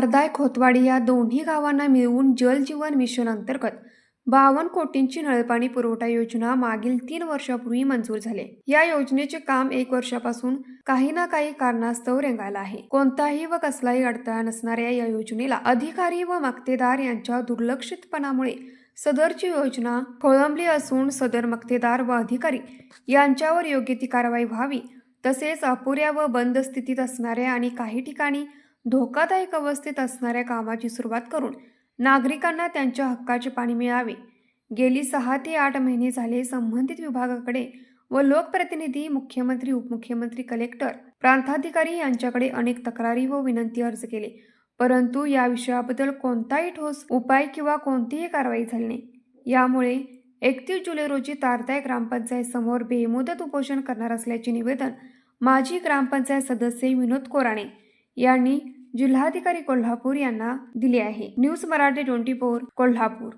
तारदाय खोतवाडी या दोन्ही गावांना मिळवून जल जीवन मिशन अंतर्गत 52 कोटींची नळपाणी पुरवठा योजना मागील 3 वर्षापूर्वी मंजूर झाले। या योजनेचे काम 1 वर्षापासून काही ना काही कारणास्तव रेंगाळलं आहे। कोणताही व कसलाही अडथळा नसणाऱ्या या योजनेला अधिकारी व मक्तेदार यांच्या दुर्लक्षितपणामुळे सदरची योजना खोळंबली असून सदर मक्तेदार व अधिकारी यांच्यावर योग्य ती कारवाई व्हावी, तसेच अपुऱ्या व बंद स्थितीत असणाऱ्या आणि काही ठिकाणी धोकादायक अवस्थेत असणाऱ्या कामाची सुरुवात करून नागरिकांना त्यांच्या हक्काचे पाणी मिळावे। गेली 6 ते 8 महिने झाले संबंधित विभागाकडे व लोकप्रतिनिधी, मुख्यमंत्री, उपमुख्यमंत्री, कलेक्टर, प्रांताधिकारी यांच्याकडे अनेक तक्रारी व विनंती अर्ज केले, परंतु या विषयाबद्दल कोणताही ठोस उपाय किंवा कोणतीही कारवाई झाली नाही। यामुळे 31 जुलै रोजी तारदाय ग्रामपंचायत समोर बेमुदत उपोषण करणार असल्याचे निवेदन माजी ग्रामपंचायत सदस्य विनोद कोराणे यांनी जिल्हाधिकारी कोल्हापूर यांना दिले आहे। न्यूज मराठी 24 कोल्हापूर।